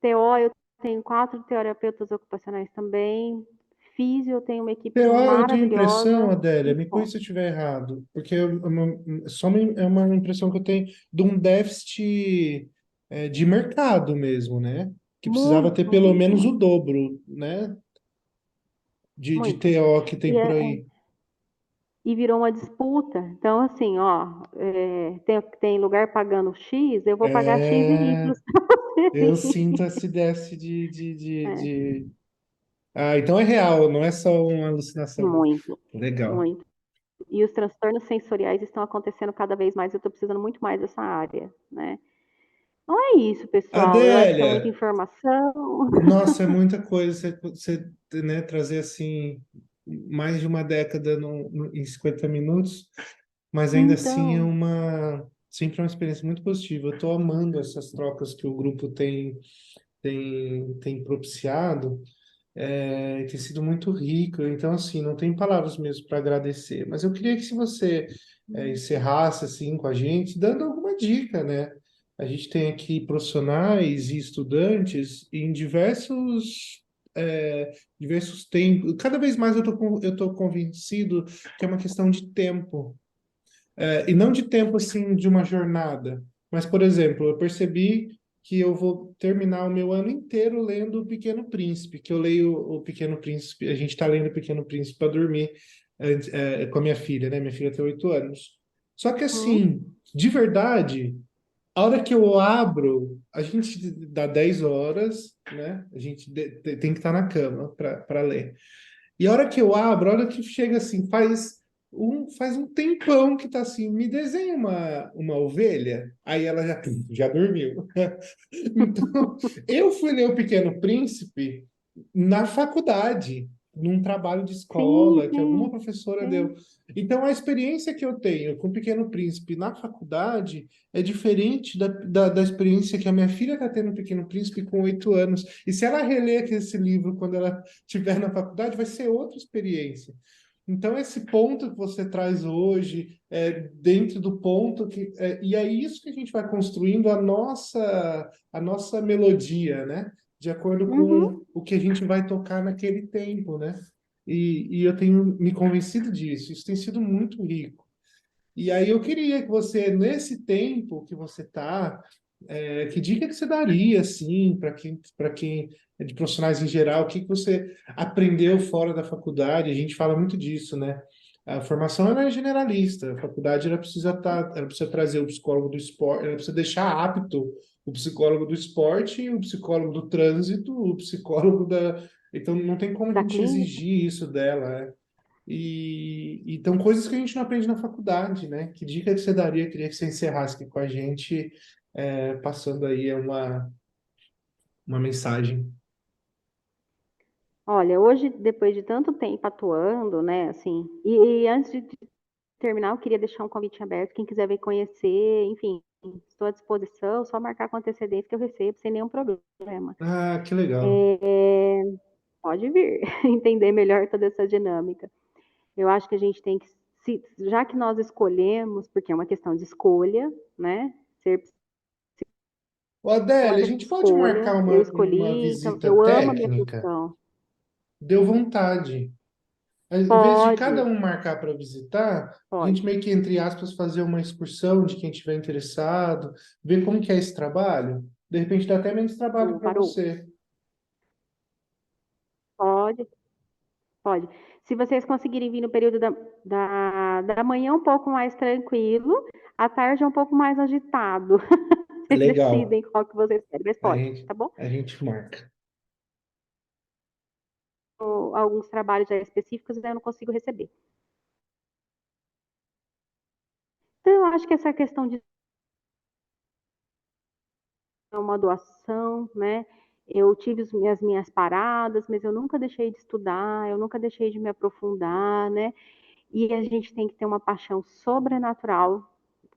TO eu tenho 4 terapeutas ocupacionais também. Físio eu tenho uma equipe eu tenho a impressão, maravilhosa, Adélia, muito me corrija bom. se eu estiver errado, porque é uma impressão que eu tenho de um déficit de mercado mesmo, né? Que precisava ter Muito, pelo muito, menos o muito, dobro, né? De muito. TO que tem E, por aí. e virou uma disputa. Então, assim, ó, tem lugar pagando X, eu vou pagar X e Y É, para você eu vir. sinto esse déficit Ah, então é real, não é só uma alucinação. Muito, Legal. muito. E os transtornos sensoriais estão acontecendo cada vez mais, eu estou precisando muito mais dessa área, né? Não é isso, pessoal. Eu acho que é muita Adélia, informação. nossa, é muita coisa né, trazer assim mais de uma década em 50 minutos, mas ainda assim Então, sempre é uma experiência muito positiva. Eu estou amando essas trocas que o grupo tem propiciado, tem sido muito rico. Então, assim, não tem palavras mesmo para agradecer. Mas eu queria que se você encerrasse assim com a gente, dando alguma dica, né? A gente tem aqui profissionais e estudantes em diversos diversos tempos. Cada vez mais eu tô convencido que é uma questão de tempo. E não de tempo assim de uma jornada, mas, por exemplo, eu percebi que eu vou terminar o meu ano inteiro lendo O Pequeno Príncipe, que eu leio O Pequeno Príncipe, a gente está lendo O Pequeno Príncipe para dormir com a minha filha, né? Minha filha tem 8 anos. Só que Uhum. assim, de verdade, a hora que eu abro, a gente dá 10 horas, né? A gente tem que estar na cama para ler. E a hora que eu abro, a hora que chega assim, faz um tempão que tá assim, me desenha uma ovelha. Aí ela já dormiu. Então, eu fui ler O Pequeno Príncipe na faculdade, num trabalho de Sim, escola que alguma sim, professora deu. sim. Então, a experiência que eu tenho com O Pequeno Príncipe na faculdade é diferente da experiência que a minha filha está tendo no Pequeno Príncipe com 8 anos. E se ela reler esse livro quando ela estiver na faculdade, vai ser outra experiência. Então, esse ponto que você traz hoje, dentro do ponto e é isso que a gente vai construindo a nossa melodia, né? De acordo Uhum. com o que a gente vai tocar naquele tempo, né? E eu tenho me convencido disso. Isso tem sido muito rico. E aí eu queria que você, nesse tempo que você está, que dica que você daria, assim, para quem é de profissionais em geral, o que que você aprendeu fora da faculdade? A gente fala muito disso, né? A formação ela é generalista, a faculdade ela precisa trazer o psicólogo do esporte, ela precisa deixar apto o psicólogo do esporte, o psicólogo do trânsito, o psicólogo da. Então não tem como a Da gente clínica. exigir isso dela, né? Então, coisas que a gente não aprende na faculdade, né? Que dica que você daria? Queria que você encerrasse aqui com a gente, passando aí uma mensagem. Olha, hoje, depois de tanto tempo atuando, né, assim, e antes de terminar, eu queria deixar um convite aberto, quem quiser vir conhecer, enfim, estou à disposição, só marcar com antecedência que eu recebo sem nenhum problema. Ah, que legal. Pode vir entender melhor toda essa dinâmica. Eu acho que a gente tem que, já que nós escolhemos, porque é uma questão de escolha, né? Ser Ô, Adélia, a psicóloga gente de pode escolha, marcar eu uma escolhi, então visita eu amo a minha técnica? profissão. Deu vontade. Em vez de cada Pode, um marcar para visitar, a gente pode. meio que, entre aspas, fazer uma excursão de quem estiver interessado, ver como que é esse trabalho. De repente dá até menos trabalho para Parou? você. Pode, pode. Se vocês conseguirem vir no período da manhã um pouco mais tranquilo, à tarde é um pouco mais agitado. Vocês Legal. decidem qual que vocês querem, mas A pode, gente, tá bom? a gente marca. Alguns trabalhos já específicos eu não consigo receber. Então, eu acho que essa questão de uma doação, né? Eu tive as minhas paradas, mas eu nunca deixei de estudar, eu nunca deixei de me aprofundar, né? E a gente tem que ter uma paixão sobrenatural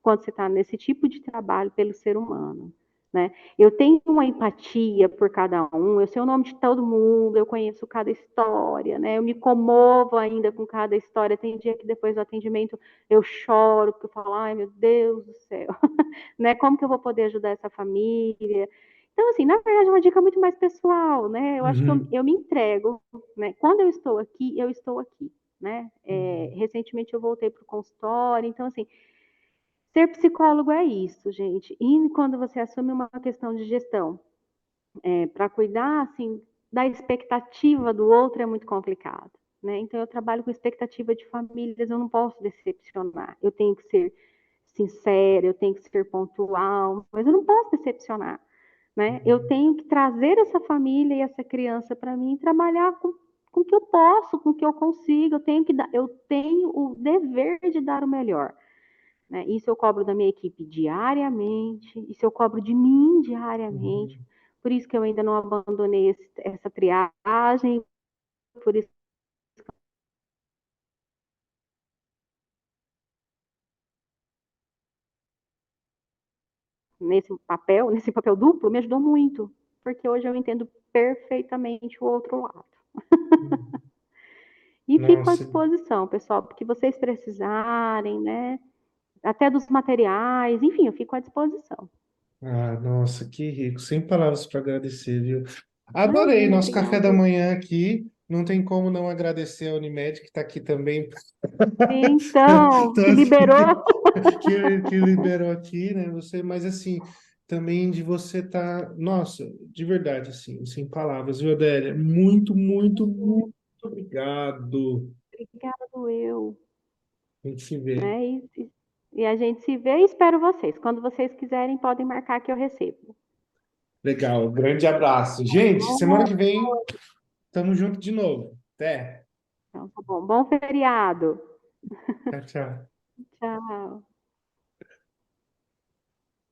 quando você está nesse tipo de trabalho pelo ser humano. Né? Eu tenho uma empatia por cada um, eu sei o nome de todo mundo, eu conheço cada história, né? Eu me comovo ainda com cada história. Tem dia que depois do atendimento eu choro, porque eu falo, ai meu Deus do céu, né? Como que eu vou poder ajudar essa família? Então, assim, na verdade, é uma dica muito mais pessoal, né? Eu acho que Uhum. eu me entrego, né? Quando eu estou aqui, né? Recentemente eu voltei para o consultório, então, assim, ser psicólogo é isso, gente. E quando você assume uma questão de gestão, para cuidar, assim, da expectativa do outro é muito complicado, né? Então, eu trabalho com expectativa de famílias, eu não posso decepcionar. Eu tenho que ser sincera, eu tenho que ser pontual, mas eu não posso decepcionar, né? Eu tenho que trazer essa família e essa criança para mim e trabalhar com o que eu posso, com o que eu consigo. Eu tenho o dever de dar o melhor. Né? Isso eu cobro da minha equipe diariamente, isso eu cobro de mim diariamente. Uhum. Por isso que eu ainda não abandonei essa triagem, por isso nesse papel duplo, me ajudou muito, porque hoje eu entendo perfeitamente o outro lado. Uhum. E fico à Nossa, disposição, pessoal, porque vocês precisarem, né? Até dos materiais, enfim, eu fico à disposição. nossa, que rico. Sem palavras para agradecer, viu? Adorei Imagina, nosso café da obrigada. manhã aqui. Não tem como não agradecer a Unimed, que está aqui também, Então, que liberou. que liberou aqui, né? Você, mas assim, também de você estar, nossa, de verdade, assim, sem palavras, viu, Adélia? Muito, muito, muito obrigado. Obrigado, eu. A gente se vê. Né? E a gente se vê e espero vocês. Quando vocês quiserem, podem marcar que eu recebo. Legal, grande abraço. Gente, semana que vem, tamo junto de novo. Até. Então, tá bom. Bom feriado. Tchau, tchau. Tchau.